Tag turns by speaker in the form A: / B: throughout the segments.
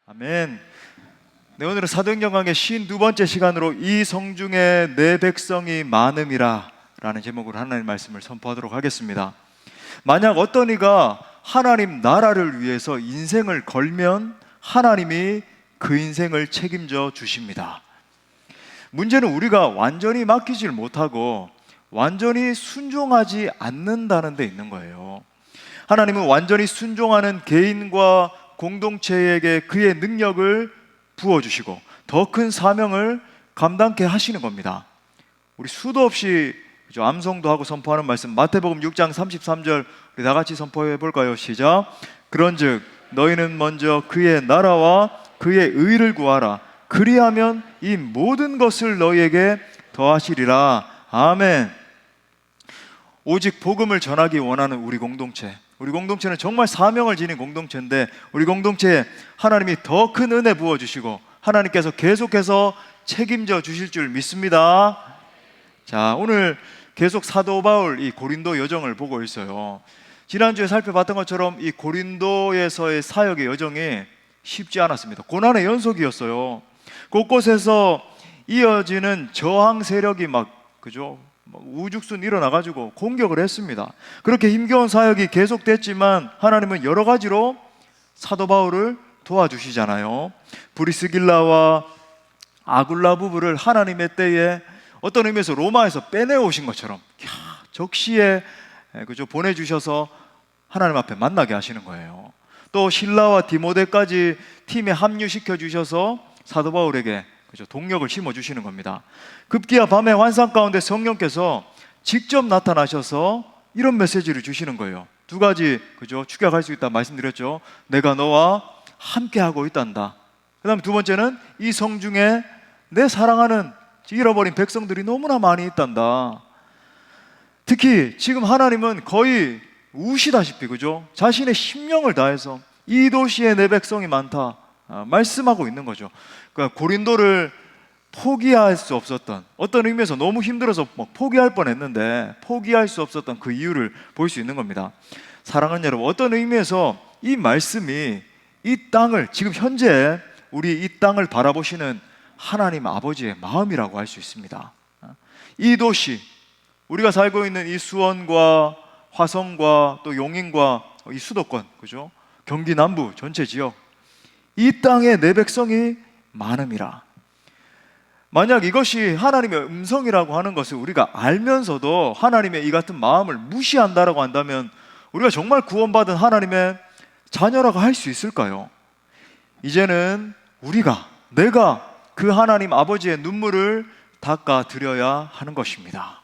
A: 아멘. 네, 오늘은 사도행전 강의 52번째 시간으로 이 성중에 내 백성이 많음이라 라는 제목으로 하나님 말씀을 선포하도록 하겠습니다. 만약 어떤 이가 하나님 나라를 위해서 인생을 걸면 하나님이 그 인생을 책임져 주십니다. 문제는 우리가 완전히 맡기질 못하고 완전히 순종하지 않는다는 데 있는 거예요. 하나님은 완전히 순종하는 개인과 공동체에게 그의 능력을 부어주시고 더 큰 사명을 감당케 하시는 겁니다. 우리 수도 없이 암송도 하고 선포하는 말씀, 마태복음 6장 33절 우리 다 같이 선포해 볼까요? 시작. 그런즉 너희는 먼저 그의 나라와 그의 의를 구하라. 그리하면 이 모든 것을 너희에게 더하시리라. 아멘. 오직 복음을 전하기 원하는 우리 공동체는 정말 사명을 지닌 공동체인데, 우리 공동체에 하나님이 더 큰 은혜 부어주시고 하나님께서 계속해서 책임져 주실 줄 믿습니다. 자, 오늘 계속 사도 바울 이 고린도 여정을 보고 있어요. 지난주에 살펴봤던 것처럼 이 고린도에서의 사역의 여정이 쉽지 않았습니다. 고난의 연속이었어요. 곳곳에서 이어지는 저항 세력이 우죽순 일어나가지고 공격을 했습니다. 그렇게 힘겨운 사역이 계속됐지만 하나님은 여러 가지로 사도 바울을 도와주시잖아요. 브리스길라와 아굴라 부부를 하나님의 때에 어떤 의미에서 로마에서 빼내오신 것처럼 적시에 보내주셔서 하나님 앞에 만나게 하시는 거예요. 또 실라와 디모데까지 팀에 합류시켜 주셔서 사도 바울에게 동력을 심어주시는 겁니다. 급기야 밤의 환상 가운데 성령께서 직접 나타나셔서 이런 메시지를 주시는 거예요. 두 가지 축약할 수 있다 말씀드렸죠. 내가 너와 함께하고 있단다. 그 다음에 두 번째는 이 성중에 내 사랑하는 잃어버린 백성들이 너무나 많이 있단다. 특히 지금 하나님은 거의 우시다시피 자신의 심령을 다해서 이 도시에 내 백성이 많다 말씀하고 있는 거죠. 그러니까 고린도를 포기할 수 없었던, 어떤 의미에서 너무 힘들어서 포기할 뻔했는데 포기할 수 없었던 그 이유를 볼 수 있는 겁니다. 사랑하는 여러분, 어떤 의미에서 이 말씀이 이 땅을, 지금 현재 우리 이 땅을 바라보시는 하나님 아버지의 마음이라고 할 수 있습니다. 이 도시, 우리가 살고 있는 이 수원과 화성과 또 용인과 이 수도권, 경기 남부 전체 지역, 이 땅에 내 백성이 많음이라. 만약 이것이 하나님의 음성이라고 하는 것을 우리가 알면서도 하나님의 이 같은 마음을 무시한다라고 한다면 우리가 정말 구원받은 하나님의 자녀라고 할 수 있을까요? 이제는 내가 그 하나님 아버지의 눈물을 닦아드려야 하는 것입니다.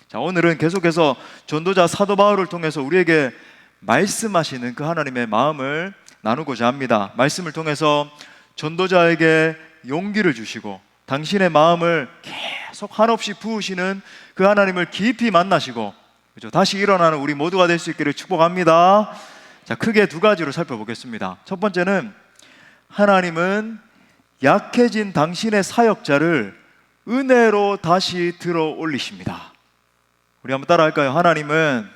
A: 자, 오늘은 계속해서 전도자 사도 바울을 통해서 우리에게 말씀하시는 그 하나님의 마음을 나누고자 합니다. 말씀을 통해서 전도자에게 용기를 주시고 당신의 마음을 계속 한없이 부으시는 그 하나님을 깊이 만나시고 다시 일어나는 우리 모두가 될 수 있기를 축복합니다. 자, 크게 두 가지로 살펴보겠습니다. 첫 번째는 하나님은 약해진 당신의 사역자를 은혜로 다시 들어 올리십니다. 우리 한번 따라 할까요? 하나님은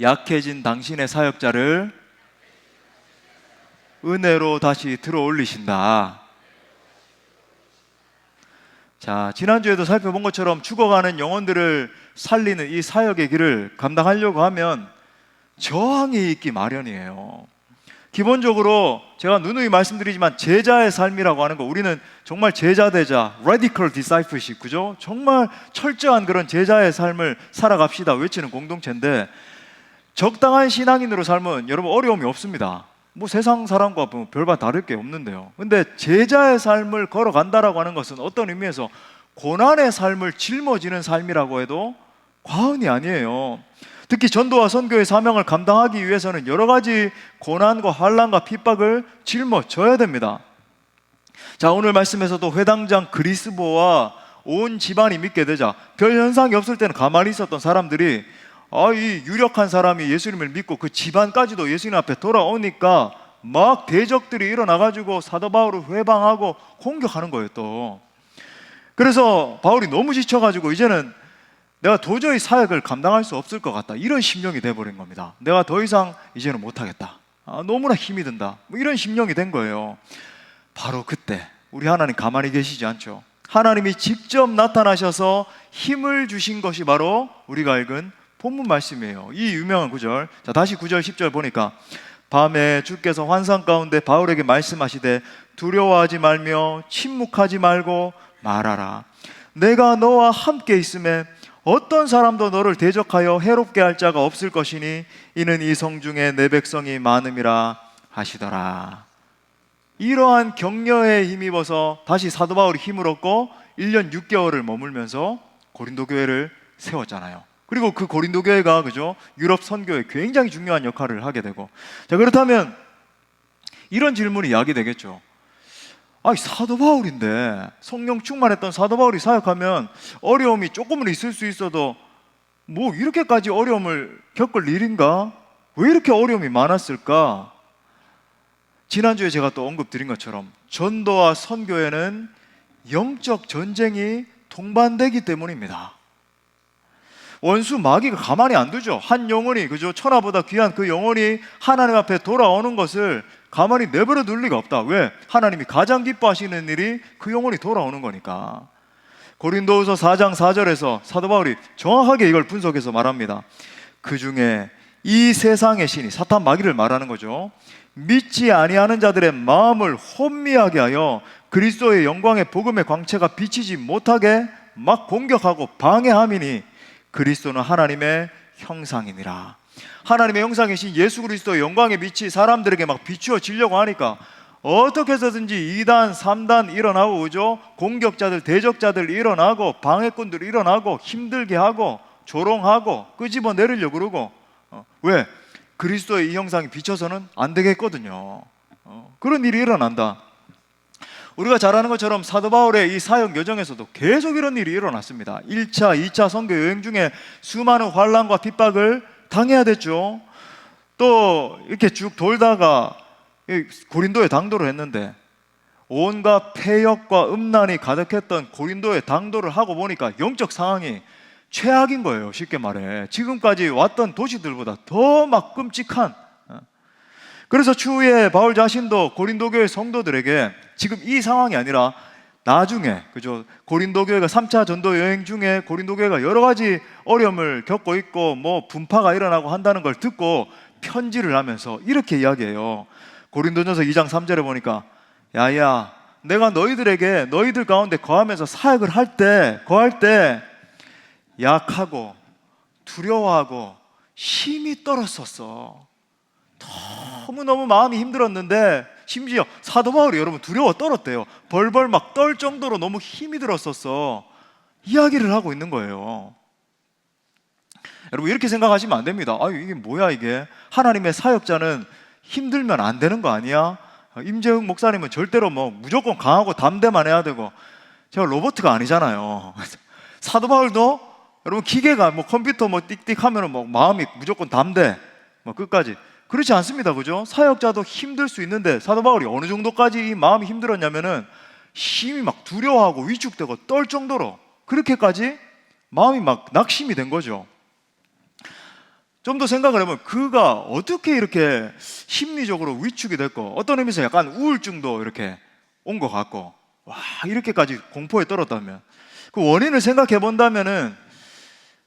A: 약해진 당신의 사역자를 은혜로 다시 들어 올리신다. 자, 지난주에도 살펴본 것처럼 죽어가는 영혼들을 살리는 이 사역의 길을 감당하려고 하면 저항이 있기 마련이에요. 기본적으로 제가 누누이 말씀드리지만 제자의 삶이라고 하는 거, 우리는 정말 제자되자, radical discipleship, 정말 철저한 그런 제자의 삶을 살아갑시다 외치는 공동체인데, 적당한 신앙인으로 살면 여러분 어려움이 없습니다. 세상 사람과 별반 다를 게 없는데요. 근데 제자의 삶을 걸어간다라고 하는 것은 어떤 의미에서 고난의 삶을 짊어지는 삶이라고 해도 과언이 아니에요. 특히 전도와 선교의 사명을 감당하기 위해서는 여러 가지 고난과 환난과 핍박을 짊어져야 됩니다. 자, 오늘 말씀에서도 회당장 그리스보와 온 집안이 믿게 되자, 별 현상이 없을 때는 가만히 있었던 사람들이 이 유력한 사람이 예수님을 믿고 그 집안까지도 예수님 앞에 돌아오니까 막 대적들이 일어나가지고 사도 바울을 회방하고 공격하는 거예요. 또 그래서 바울이 너무 지쳐가지고 이제는 내가 도저히 사역을 감당할 수 없을 것 같다, 이런 심령이 돼버린 겁니다. 내가 더 이상 이제는 못하겠다. 너무나 힘이 든다. 뭐 이런 심령이 된 거예요. 바로 그때 우리 하나님 가만히 계시지 않죠. 하나님이 직접 나타나셔서 힘을 주신 것이 바로 우리가 읽은 본문 말씀이에요. 이 유명한 구절. 자, 다시 9절 10절 보니까 밤에 주께서 환상 가운데 바울에게 말씀하시되 두려워하지 말며 침묵하지 말고 말하라. 내가 너와 함께 있음에 어떤 사람도 너를 대적하여 해롭게 할 자가 없을 것이니 이는 이 성중에 내 백성이 많음이라 하시더라. 이러한 격려에 힘입어서 다시 사도 바울이 힘을 얻고 1년 6개월을 머물면서 고린도 교회를 세웠잖아요. 그리고 그 고린도 교회가 그죠? 유럽 선교에 굉장히 중요한 역할을 하게 되고. 자, 그렇다면 이런 질문이 야기되겠죠. 사도 바울인데, 성령 충만했던 사도 바울이 사역하면 어려움이 조금은 있을 수 있어도 뭐 이렇게까지 어려움을 겪을 일인가? 왜 이렇게 어려움이 많았을까? 지난주에 제가 또 언급드린 것처럼 전도와 선교에는 영적 전쟁이 동반되기 때문입니다. 원수 마귀가 가만히 안 두죠. 한 영혼이 그죠? 천하보다 귀한 그 영혼이 하나님 앞에 돌아오는 것을 가만히 내버려 둘 리가 없다. 왜? 하나님이 가장 기뻐하시는 일이 그 영혼이 돌아오는 거니까. 고린도후서 4장 4절에서 사도 바울이 정확하게 이걸 분석해서 말합니다. 그 중에 이 세상의 신이, 사탄 마귀를 말하는 거죠, 믿지 아니하는 자들의 마음을 혼미하게 하여 그리스도의 영광의 복음의 광채가 비치지 못하게 막 공격하고 방해함이니 그리스도는 하나님의 형상이니라. 하나님의 형상이신 예수 그리스도의 영광의 빛이 사람들에게 막 비추어지려고 하니까 어떻게 해서든지 2단, 3단 일어나고 그죠? 공격자들, 대적자들 일어나고 방해꾼들 일어나고 힘들게 하고 조롱하고 끄집어 내리려고 그러고. 왜? 그리스도의 이 형상이 비춰서는 안 되겠거든요. 그런 일이 일어난다. 우리가 잘 아는 것처럼 사도 바울의 이 사역 여정에서도 계속 이런 일이 일어났습니다. 1차, 2차 선교 여행 중에 수많은 환난과 핍박을 당해야 됐죠. 또 이렇게 쭉 돌다가 고린도에 당도를 했는데 온갖 폐역과 음란이 가득했던 고린도에 당도를 하고 보니까 영적 상황이 최악인 거예요. 쉽게 말해 지금까지 왔던 도시들보다 더 막 끔찍한. 그래서 추후에 바울 자신도 고린도 교회 성도들에게 지금 이 상황이 아니라 나중에 그죠? 고린도 교회가 3차 전도 여행 중에 고린도 교회가 여러 가지 어려움을 겪고 있고 뭐 분파가 일어나고 한다는 걸 듣고 편지를 하면서 이렇게 이야기해요. 고린도전서 2장 3절에 보니까 야야 내가 너희들에게 너희들 가운데 거하면서 사역을 거할 때 약하고 두려워하고 힘이 떨었었어. 너무너무 마음이 힘들었는데 심지어 사도 바울이 여러분 두려워 떨었대요. 벌벌 막 떨 정도로 너무 힘이 들었었어. 이야기를 하고 있는 거예요. 여러분 이렇게 생각하시면 안 됩니다. 이게 뭐야 이게. 하나님의 사역자는 힘들면 안 되는 거 아니야? 임재흥 목사님은 절대로 뭐 무조건 강하고 담대만 해야 되고 제가 로봇가 아니잖아요. 사도 바울도 여러분 기계가 뭐 컴퓨터 뭐 띡띡 하면은 뭐 마음이 무조건 담대 뭐 끝까지 그렇지 않습니다. 그죠? 사역자도 힘들 수 있는데 사도 바울이 어느 정도까지 이 마음이 힘들었냐면은 힘이 막 두려워하고 위축되고 떨 정도로 그렇게까지 마음이 막 낙심이 된 거죠. 좀 더 생각을 해보면 그가 어떻게 이렇게 심리적으로 위축이 됐고 어떤 의미에서 약간 우울증도 이렇게 온 것 같고 와 이렇게까지 공포에 떨었다면 그 원인을 생각해 본다면은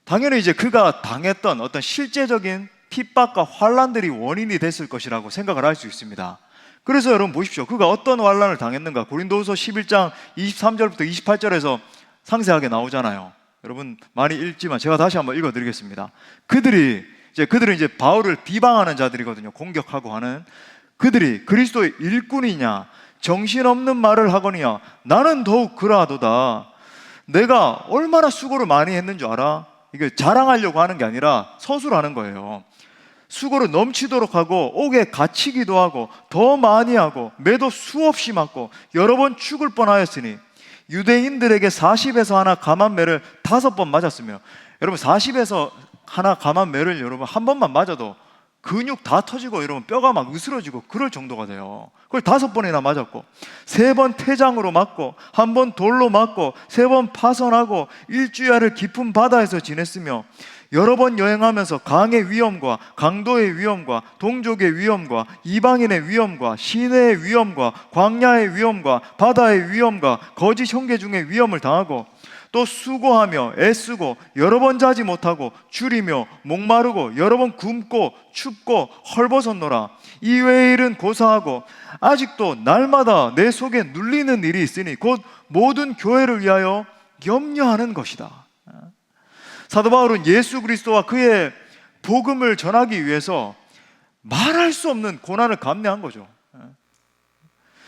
A: 당연히 이제 그가 당했던 어떤 실제적인 핍박과 환난들이 원인이 됐을 것이라고 생각을 할 수 있습니다. 그래서 여러분 보십시오. 그가 어떤 환난을 당했는가. 고린도후서 11장 23절부터 28절에서 상세하게 나오잖아요. 여러분 많이 읽지만 제가 다시 한번 읽어드리겠습니다. 그들은 이제 바울을 비방하는 자들이거든요. 공격하고 하는 그들이 그리스도의 일꾼이냐 정신없는 말을 하거니와 나는 더욱 그러하도다. 내가 얼마나 수고를 많이 했는 줄 알아? 이게 자랑하려고 하는 게 아니라 서술하는 거예요. 수고를 넘치도록 하고 옥에 갇히기도 하고 더 많이 하고 매도 수없이 맞고 여러 번 죽을 뻔하였으니 유대인들에게 40에서 하나 감한 매를 5번 맞았으며 여러분 40에서 하나 감한 매를 여러분 한 번만 맞아도 근육 다 터지고 여러분 뼈가 막 으스러지고 그럴 정도가 돼요. 그걸 5번이나 맞았고 3번 태장으로 맞고 1번 돌로 맞고 3번 파선하고 일주야를 깊은 바다에서 지냈으며 여러 번 여행하면서 강의 위험과 강도의 위험과 동족의 위험과 이방인의 위험과 시내의 위험과 광야의 위험과 바다의 위험과 거짓 형제 중의 위험을 당하고 또 수고하며 애쓰고 여러 번 자지 못하고 줄이며 목마르고 여러 번 굶고 춥고 헐벗었노라. 이 외의 일은 고사하고 아직도 날마다 내 속에 눌리는 일이 있으니 곧 모든 교회를 위하여 염려하는 것이다. 사도 바울은 예수 그리스도와 그의 복음을 전하기 위해서 말할 수 없는 고난을 감내한 거죠.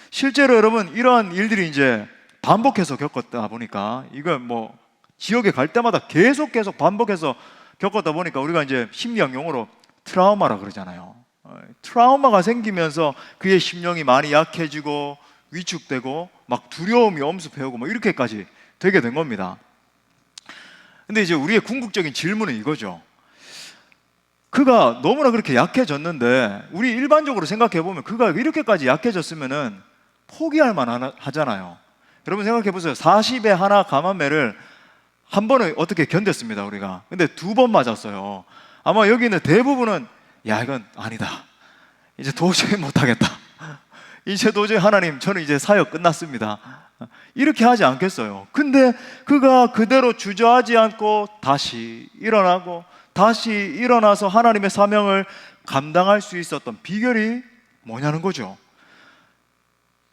A: 실제로 여러분 이러한 일들이 이제 반복해서 겪었다 보니까 이거 뭐 지역에 갈 때마다 계속 반복해서 겪었다 보니까 우리가 이제 심리학 용어로 트라우마라 그러잖아요. 트라우마가 생기면서 그의 심령이 많이 약해지고 위축되고 막 두려움이 엄습해오고 뭐 이렇게까지 되게 된 겁니다. 근데 이제 우리의 궁극적인 질문은 이거죠. 그가 너무나 그렇게 약해졌는데 우리 일반적으로 생각해 보면 그가 이렇게까지 약해졌으면은 포기할 만하잖아요. 여러분 생각해 보세요. 40에 하나 감한매를 한 번은 어떻게 견뎠습니다 우리가. 근데 2번 맞았어요. 아마 여기 있는 대부분은 야 이건 아니다, 이제 도저히 못하겠다, 이제 도저히 하나님 저는 이제 사역 끝났습니다, 이렇게 하지 않겠어요. 근데 그가 그대로 주저하지 않고 다시 일어나고 다시 일어나서 하나님의 사명을 감당할 수 있었던 비결이 뭐냐는 거죠.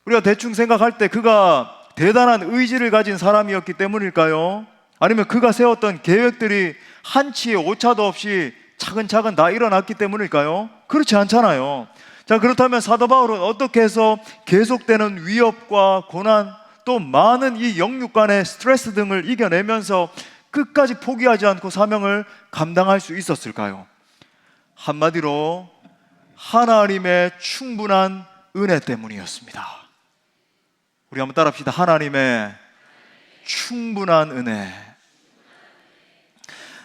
A: 우리가 대충 생각할 때 그가 대단한 의지를 가진 사람이었기 때문일까요? 아니면 그가 세웠던 계획들이 한치의 오차도 없이 차근차근 다 일어났기 때문일까요? 그렇지 않잖아요. 자, 그렇다면 사도 바울은 어떻게 해서 계속되는 위협과 고난 또 많은 이 영육간의 스트레스 등을 이겨내면서 끝까지 포기하지 않고 사명을 감당할 수 있었을까요? 한마디로 하나님의 충분한 은혜 때문이었습니다. 우리 한번 따라합시다. 하나님의 충분한 은혜.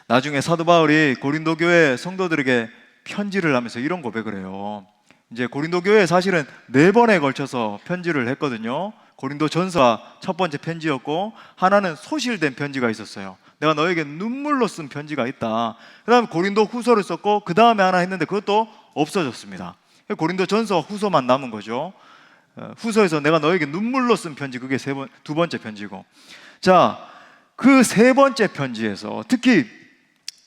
A: 나중에 사도 바울이 고린도 교회 성도들에게 편지를 하면서 이런 고백을 해요. 이제 고린도 교회에 사실은 4번에 걸쳐서 편지를 했거든요. 고린도 전서 첫 번째 편지였고 하나는 소실된 편지가 있었어요. 내가 너에게 눈물로 쓴 편지가 있다. 그 다음에 고린도 후서를 썼고 그 다음에 하나 했는데 그것도 없어졌습니다. 고린도 전서 후서만 남은 거죠. 후서에서 내가 너에게 눈물로 쓴 편지, 그게 2번째 편지고, 자, 그 3번째 편지에서 특히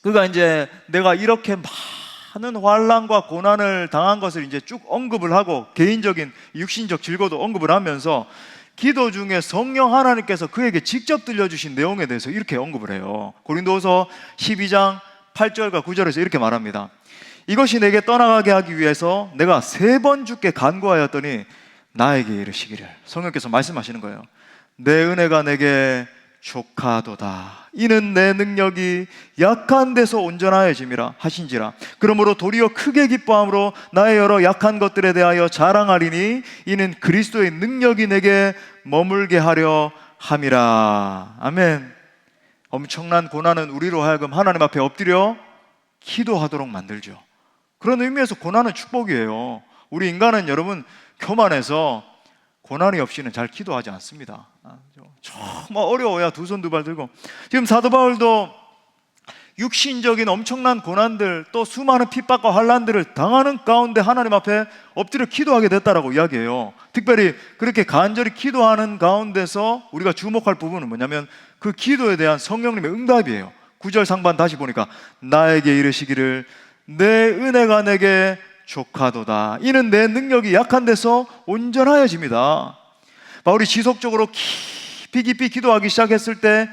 A: 그가 이제 내가 이렇게 많은 환난과 고난을 당한 것을 이제 쭉 언급을 하고 개인적인 육신적 질고도 언급을 하면서 기도 중에 성령 하나님께서 그에게 직접 들려주신 내용에 대해서 이렇게 언급을 해요. 고린도후서 12장 8절과 9절에서 이렇게 말합니다. 이것이 내게 떠나가게 하기 위해서 내가 3번 주께 간구하였더니 나에게 이르시기를, 성령께서 말씀하시는 거예요. 내 은혜가 내게 족하도다. 이는 내 능력이 약한 데서 온전하여짐이라 하신지라. 그러므로 도리어 크게 기뻐함으로 나의 여러 약한 것들에 대하여 자랑하리니 이는 그리스도의 능력이 내게 머물게 하려 함이라. 아멘. 엄청난 고난은 우리로 하여금 하나님 앞에 엎드려 기도하도록 만들죠. 그런 의미에서 고난은 축복이에요. 우리 인간은 여러분 교만해서 고난이 없이는 잘 기도하지 않습니다. 정말 어려워야 2손 2발 들고. 지금 사도 바울도 육신적인 엄청난 고난들 또 수많은 핍박과 환난들을 당하는 가운데 하나님 앞에 엎드려 기도하게 됐다라고 이야기해요. 특별히 그렇게 간절히 기도하는 가운데서 우리가 주목할 부분은 뭐냐면 그 기도에 대한 성령님의 응답이에요. 9절 상반 다시 보니까 나에게 이르시기를 내 은혜가 내게 족하도다. 이는 내 능력이 약한 데서 온전하여집니다. 바울이 지속적으로 깊이 기도하기 시작했을 때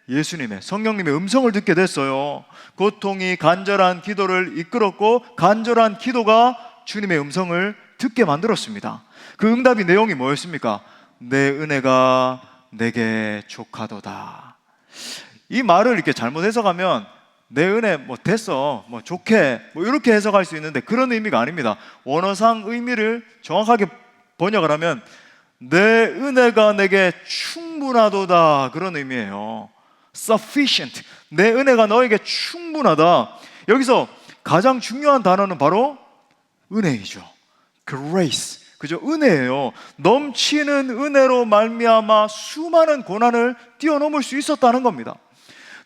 A: 예수님의 성령님의 음성을 듣게 됐어요. 고통이 간절한 기도를 이끌었고 간절한 기도가 주님의 음성을 듣게 만들었습니다. 그 응답의 내용이 뭐였습니까? 내 은혜가 내게 족하도다. 이 말을 이렇게 잘못 해석하면 내 은혜 뭐 됐어, 뭐 좋게, 뭐 이렇게 해석할 수 있는데 그런 의미가 아닙니다. 원어상 의미를 정확하게 번역을 하면 내 은혜가 내게 충분하도다, 그런 의미예요. Sufficient. 내 은혜가 너에게 충분하다. 여기서 가장 중요한 단어는 바로 은혜이죠. Grace. 그죠? 은혜예요. 넘치는 은혜로 말미암아 수많은 고난을 뛰어넘을 수 있었다는 겁니다.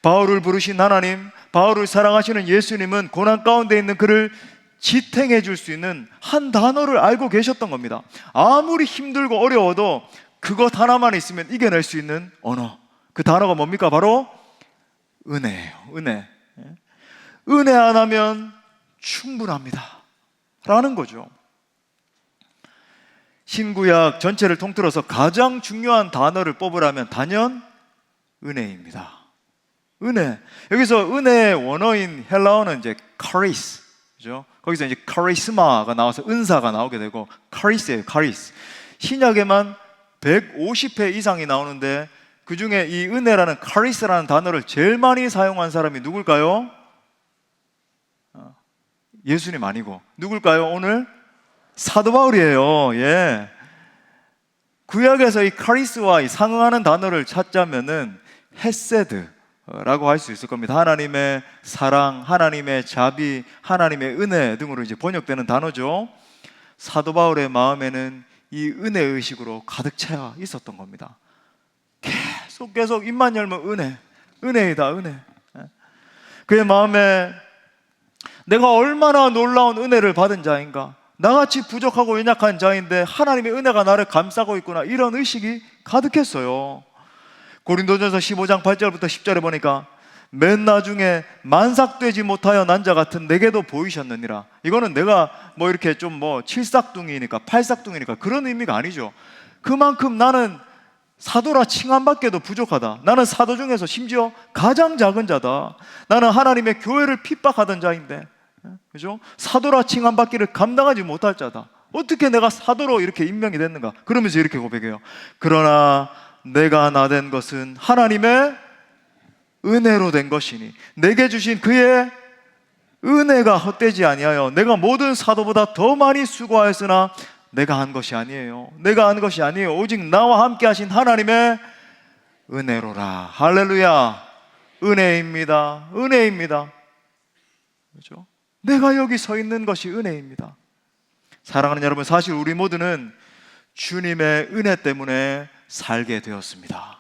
A: 바울을 부르신 하나님, 바울을 사랑하시는 예수님은 고난 가운데 있는 그를 지탱해 줄 수 있는 한 단어를 알고 계셨던 겁니다. 아무리 힘들고 어려워도 그것 하나만 있으면 이겨낼 수 있는 언어, 그 단어가 뭡니까? 바로 은혜예요. 은혜. 은혜 안 하면 충분합니다 라는 거죠. 신구약 전체를 통틀어서 가장 중요한 단어를 뽑으라면 단연 은혜입니다. 은혜. 여기서 은혜의 원어인 헬라어는 이제 카리스, 그죠? 거기서 이제 카리스마가 나와서 은사가 나오게 되고 카리스예요. 카리스. 신약에만 150회 이상이 나오는데 그 중에 이 은혜라는 카리스라는 단어를 제일 많이 사용한 사람이 누굴까요? 예수님 아니고 누굴까요? 오늘 사도 바울이에요. 예. 구약에서 이 카리스와 이 상응하는 단어를 찾자면은 헤세드라고 할 수 있을 겁니다. 하나님의 사랑, 하나님의 자비, 하나님의 은혜 등으로 이제 번역되는 단어죠. 사도 바울의 마음에는 이 은혜 의식으로 가득 차 있었던 겁니다. 계속 입만 열면 은혜, 은혜이다, 은혜. 그의 마음에 내가 얼마나 놀라운 은혜를 받은 자인가, 나같이 부족하고 연약한 자인데 하나님의 은혜가 나를 감싸고 있구나, 이런 의식이 가득했어요. 고린도전서 15장 8절부터 10절에 보니까 맨 나중에 만삭되지 못하여 난 자 같은 내게도 보이셨느니라. 이거는 내가 뭐 이렇게 좀 뭐 칠삭둥이니까 팔삭둥이니까 그런 의미가 아니죠. 그만큼 나는 사도라 칭함받기에도 부족하다. 나는 사도 중에서 심지어 가장 작은 자다. 나는 하나님의 교회를 핍박하던 자인데, 그죠? 사도라 칭함받기를 감당하지 못할 자다. 어떻게 내가 사도로 이렇게 임명이 됐는가? 그러면서 이렇게 고백해요. 그러나 내가 나된 것은 하나님의 은혜로 된 것이니 내게 주신 그의 은혜가 헛되지 아니하여 내가 모든 사도보다 더 많이 수고하였으나 내가 한 것이 아니에요. 내가 한 것이 아니에요. 오직 나와 함께 하신 하나님의 은혜로라. 할렐루야. 은혜입니다. 은혜입니다. 그렇죠? 내가 여기 서 있는 것이 은혜입니다. 사랑하는 여러분, 사실 우리 모두는 주님의 은혜 때문에 살게 되었습니다.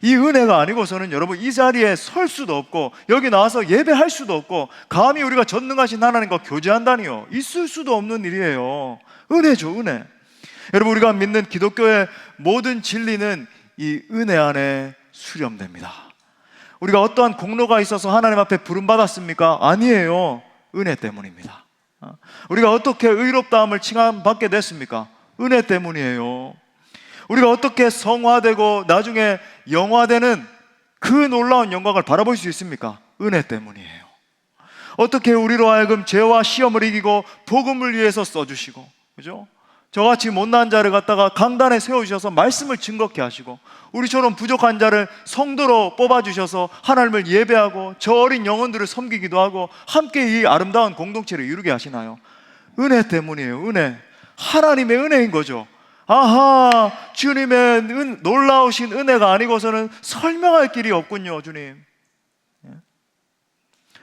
A: 이 은혜가 아니고서는 여러분 이 자리에 설 수도 없고 여기 나와서 예배할 수도 없고 감히 우리가 전능하신 하나님과 교제한다니요, 있을 수도 없는 일이에요. 은혜죠, 은혜. 여러분, 우리가 믿는 기독교의 모든 진리는 이 은혜 안에 수렴됩니다. 우리가 어떠한 공로가 있어서 하나님 앞에 부름받았습니까? 아니에요. 은혜 때문입니다. 우리가 어떻게 의롭다함을 칭함받게 됐습니까? 은혜 때문이에요. 우리가 어떻게 성화되고 나중에 영화되는 그 놀라운 영광을 바라볼 수 있습니까? 은혜 때문이에요. 어떻게 우리로 하여금 죄와 시험을 이기고 복음을 위해서 써주시고, 그죠? 저같이 못난 자를 갖다가 강단에 세워주셔서 말씀을 증거케 하시고, 우리처럼 부족한 자를 성도로 뽑아주셔서 하나님을 예배하고 저 어린 영혼들을 섬기기도 하고 함께 이 아름다운 공동체를 이루게 하시나요? 은혜 때문이에요. 은혜. 하나님의 은혜인 거죠. 아하, 주님의 놀라우신 은혜가 아니고서는 설명할 길이 없군요, 주님.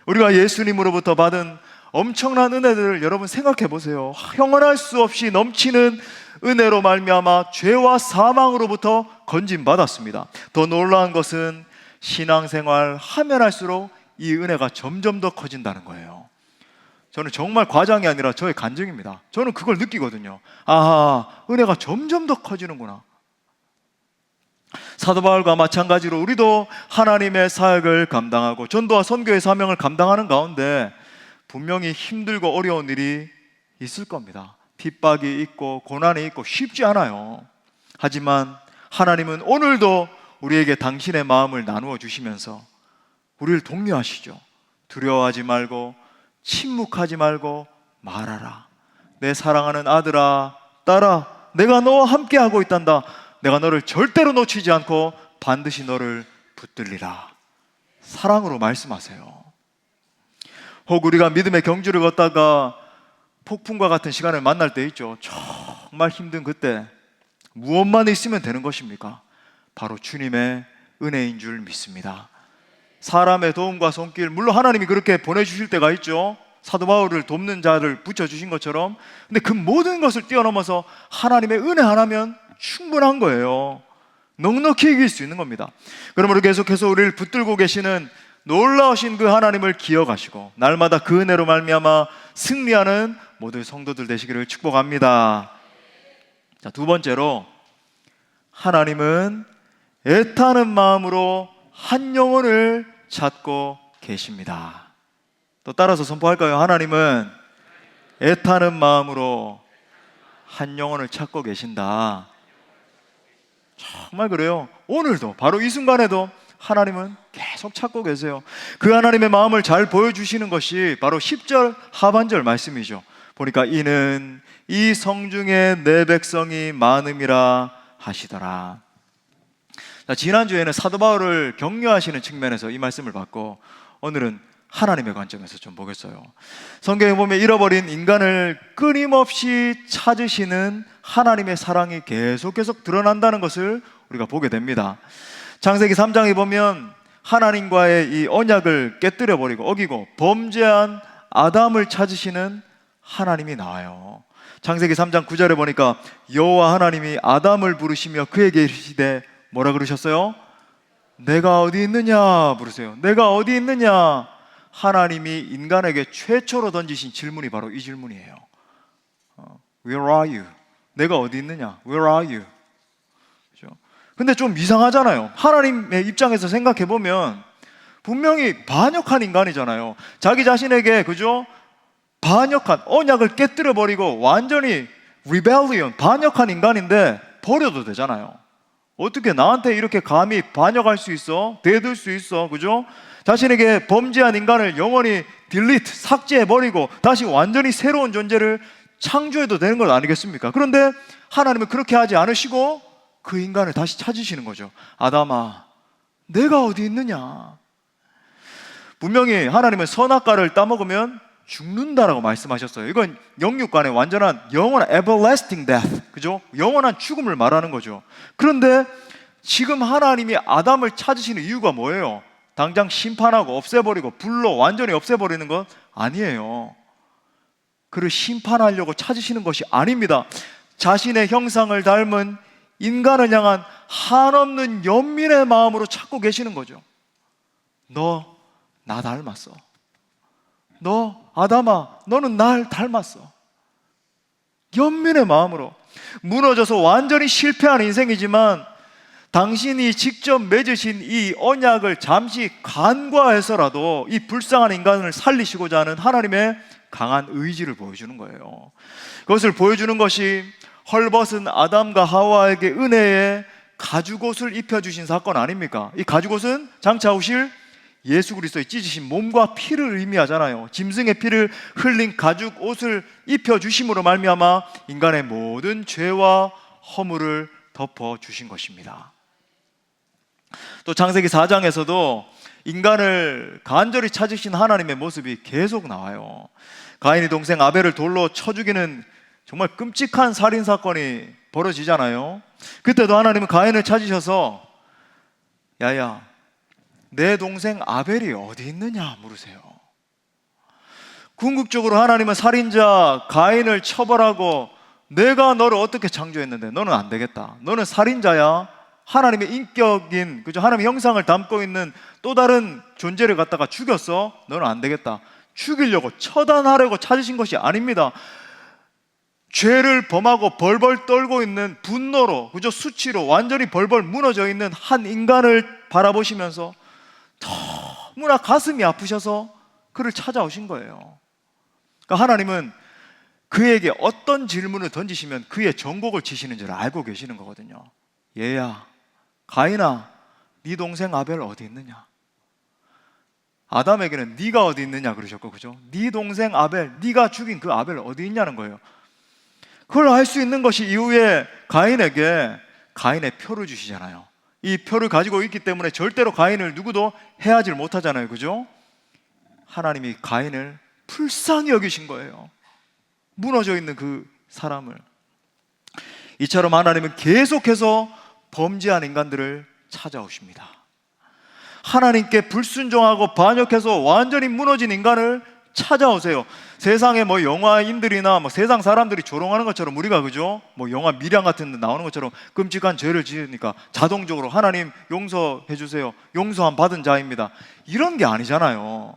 A: 우리가 예수님으로부터 받은 엄청난 은혜들을 여러분 생각해 보세요. 형언할 수 없이 넘치는 은혜로 말미암아 죄와 사망으로부터 건진받았습니다. 더 놀라운 것은 신앙생활 하면 할수록 이 은혜가 점점 더 커진다는 거예요. 저는 정말 과장이 아니라 저의 간증입니다. 저는 그걸 느끼거든요. 아하, 은혜가 점점 더 커지는구나. 사도 바울과 마찬가지로 우리도 하나님의 사역을 감당하고 전도와 선교의 사명을 감당하는 가운데 분명히 힘들고 어려운 일이 있을 겁니다. 핍박이 있고 고난이 있고 쉽지 않아요. 하지만 하나님은 오늘도 우리에게 당신의 마음을 나누어 주시면서 우리를 독려하시죠. 두려워하지 말고 침묵하지 말고 말하라. 내 사랑하는 아들아, 딸아, 내가 너와 함께하고 있단다. 내가 너를 절대로 놓치지 않고 반드시 너를 붙들리라. 사랑으로 말씀하세요. 혹 우리가 믿음의 경주를 걷다가 폭풍과 같은 시간을 만날 때 있죠. 정말 힘든 그때 무엇만 있으면 되는 것입니까? 바로 주님의 은혜인 줄 믿습니다. 사람의 도움과 손길, 물론 하나님이 그렇게 보내주실 때가 있죠. 사도 바울을 돕는 자를 붙여주신 것처럼. 근데 그 모든 것을 뛰어넘어서 하나님의 은혜 하나면 충분한 거예요. 넉넉히 이길 수 있는 겁니다. 그러므로 계속해서 우리를 붙들고 계시는 놀라우신 그 하나님을 기억하시고 날마다 그 은혜로 말미암아 승리하는 모든 성도들 되시기를 축복합니다. 자, 두 번째로, 하나님은 애타는 마음으로 한 영혼을 찾고 계십니다. 또 따라서 선포할까요? 하나님은 애타는 마음으로 한 영혼을 찾고 계신다. 정말 그래요. 오늘도 바로 이 순간에도 하나님은 계속 찾고 계세요. 그 하나님의 마음을 잘 보여주시는 것이 바로 10절 하반절 말씀이죠. 보니까 이는 이 성중에 내 백성이 많음이라 하시더라. 자, 지난주에는 사도 바울을 격려하시는 측면에서 이 말씀을 받고, 오늘은 하나님의 관점에서 좀 보겠어요. 성경에 보면 잃어버린 인간을 끊임없이 찾으시는 하나님의 사랑이 계속 드러난다는 것을 우리가 보게 됩니다. 창세기 3장에 보면 하나님과의 이 언약을 깨뜨려 버리고 어기고 범죄한 아담을 찾으시는 하나님이 나와요. 창세기 3장 9절에 보니까 여호와 하나님이 아담을 부르시며 그에게 이르시되 뭐라 그러셨어요? 내가 어디 있느냐 부르세요. 내가 어디 있느냐. 하나님이 인간에게 최초로 던지신 질문이 바로 이 질문이에요. Where are you? 내가 어디 있느냐? Where are you? 그렇죠? 근데 좀 이상하잖아요. 하나님의 입장에서 생각해 보면 분명히 반역한 인간이잖아요. 자기 자신에게, 그죠? 반역한, 언약을 깨뜨려 버리고 완전히 rebellion, 반역한 인간인데 버려도 되잖아요. 어떻게 나한테 이렇게 감히 반역할 수 있어? 대들 수 있어? 그죠? 자신에게 범죄한 인간을 영원히 딜리트, 삭제해버리고 다시 완전히 새로운 존재를 창조해도 되는 것 아니겠습니까? 그런데 하나님은 그렇게 하지 않으시고 그 인간을 다시 찾으시는 거죠. 아담아, 내가 어디 있느냐? 분명히 하나님은 선악과를 따먹으면 죽는다라고 말씀하셨어요. 이건 영육간의 완전한 영원한 everlasting death, 그죠? 영원한 죽음을 말하는 거죠. 그런데 지금 하나님이 아담을 찾으시는 이유가 뭐예요? 당장 심판하고 없애버리고 불로 완전히 없애버리는 건 아니에요. 그를 심판하려고 찾으시는 것이 아닙니다. 자신의 형상을 닮은 인간을 향한 한없는 연민의 마음으로 찾고 계시는 거죠. 너 나 닮았어. 너 아담아, 너는 날 닮았어. 연민의 마음으로. 무너져서 완전히 실패한 인생이지만 당신이 직접 맺으신 이 언약을 잠시 간과해서라도 이 불쌍한 인간을 살리시고자 하는 하나님의 강한 의지를 보여주는 거예요. 그것을 보여주는 것이 헐벗은 아담과 하와에게 은혜의 가죽옷을 입혀주신 사건 아닙니까? 이 가죽옷은 장차 오실 예수 그리스도의 찢으신 몸과 피를 의미하잖아요. 짐승의 피를 흘린 가죽옷을 입혀주심으로 말미암아 인간의 모든 죄와 허물을 덮어주신 것입니다. 또 창세기 4장에서도 인간을 간절히 찾으신 하나님의 모습이 계속 나와요. 가인이 동생 아벨을 돌로 쳐 죽이는 정말 끔찍한 살인사건이 벌어지잖아요. 그때도 하나님은 가인을 찾으셔서 야야, 내 동생 아벨이 어디 있느냐 물으세요. 궁극적으로 하나님은 살인자 가인을 처벌하고 내가 너를 어떻게 창조했는데 너는 안 되겠다. 너는 살인자야. 하나님의 인격인, 그죠? 하나님의 형상을 담고 있는 또 다른 존재를 갖다가 죽였어. 너는 안 되겠다. 죽이려고 처단하려고 찾으신 것이 아닙니다. 죄를 범하고 벌벌 떨고 있는 분노로, 그죠? 수치로 완전히 벌벌 무너져 있는 한 인간을 바라보시면서 너무나 가슴이 아프셔서 그를 찾아오신 거예요. 그러니까 하나님은 그에게 어떤 질문을 던지시면 그의 전곡을 치시는 줄 알고 계시는 거거든요. 얘야, 가인아, 네 동생 아벨 어디 있느냐? 아담에게는 네가 어디 있느냐 그러셨고, 그죠? 네 동생 아벨, 네가 죽인 그 아벨 어디 있냐는 거예요. 그걸 알 수 있는 것이 이후에 가인에게 가인의 표를 주시잖아요. 이 표를 가지고 있기 때문에 절대로 가인을 누구도 해하지 못하잖아요, 그죠? 하나님이 가인을 불쌍히 여기신 거예요. 무너져 있는 그 사람을. 이처럼 하나님은 계속해서 범죄한 인간들을 찾아오십니다. 하나님께 불순종하고 반역해서 완전히 무너진 인간을 찾아오세요. 세상에 뭐 영화인들이나 뭐 세상 사람들이 조롱하는 것처럼 우리가 그죠? 뭐 영화 미량 같은 데 나오는 것처럼 끔찍한 죄를 지으니까 자동적으로 하나님 용서해 주세요. 용서함 받은 자입니다. 이런 게 아니잖아요.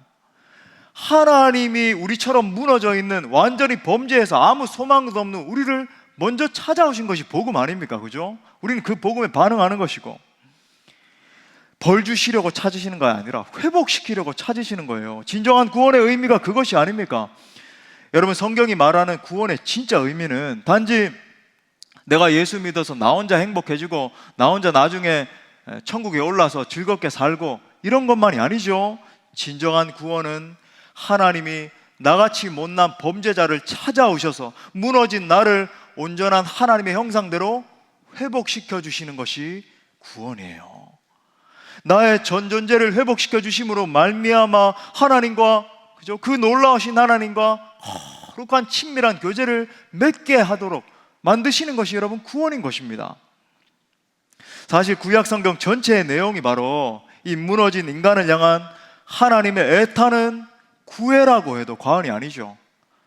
A: 하나님이 우리처럼 무너져 있는, 완전히 범죄해서 아무 소망도 없는 우리를 먼저 찾아오신 것이 복음 아닙니까? 그죠? 우리는 그 복음에 반응하는 것이고, 벌 주시려고 찾으시는 거 아니라 회복시키려고 찾으시는 거예요. 진정한 구원의 의미가 그것이 아닙니까? 여러분, 성경이 말하는 구원의 진짜 의미는 단지 내가 예수 믿어서 나 혼자 행복해지고 나 혼자 나중에 천국에 올라서 즐겁게 살고 이런 것만이 아니죠. 진정한 구원은 하나님이 나같이 못난 범죄자를 찾아오셔서 무너진 나를 온전한 하나님의 형상대로 회복시켜 주시는 것이 구원이에요. 나의 전 존재를 회복시켜 주심으로 말미암아 하나님과, 그죠? 그 놀라우신 하나님과 거룩한 친밀한 교제를 맺게 하도록 만드시는 것이 여러분 구원인 것입니다. 사실 구약 성경 전체의 내용이 바로 이 무너진 인간을 향한 하나님의 애타는 구애라고 해도 과언이 아니죠.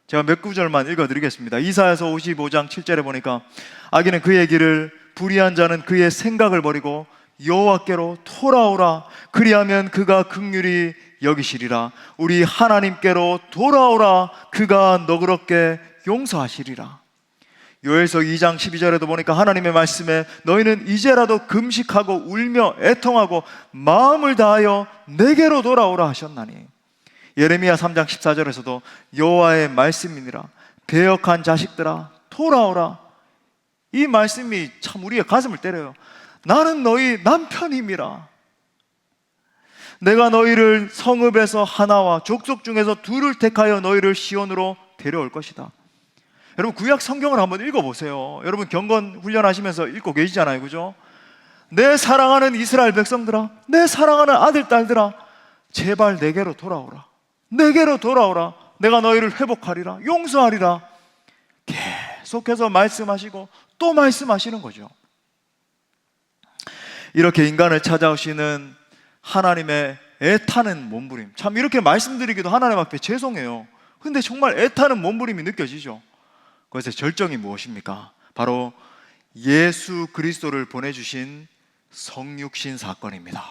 A: 제가 몇 구절만 읽어드리겠습니다. 이사야서 55장 7절에 보니까 악인은 그의 길을, 불의한 자는 그의 생각을 버리고 여호와께로 돌아오라. 그리하면 그가 긍휼히 여기시리라. 우리 하나님께로 돌아오라. 그가 너그럽게 용서하시리라. 요엘서 2장 12절에도 보니까 하나님의 말씀에 너희는 이제라도 금식하고 울며 애통하고 마음을 다하여 내게로 돌아오라 하셨나니. 예레미야 3장 14절에서도 여호와의 말씀이니라. 배역한 자식들아 돌아오라. 이 말씀이 참 우리의 가슴을 때려요. 나는 너희 남편임이라. 내가 너희를 성읍에서 하나와 족속 중에서 둘을 택하여 너희를 시온으로 데려올 것이다. 여러분, 구약 성경을 한번 읽어보세요. 여러분 경건 훈련하시면서 읽고 계시잖아요, 그죠? 내 사랑하는 이스라엘 백성들아, 내 사랑하는 아들 딸들아, 제발 내게로 돌아오라. 내게로 돌아오라. 내가 너희를 회복하리라. 용서하리라. 계속해서 말씀하시고 또 말씀하시는 거죠. 이렇게 인간을 찾아오시는 하나님의 애타는 몸부림, 참 이렇게 말씀드리기도 하나님 앞에 죄송해요. 근데 정말 애타는 몸부림이 느껴지죠. 그것의 절정이 무엇입니까? 바로 예수 그리스도를 보내주신 성육신 사건입니다.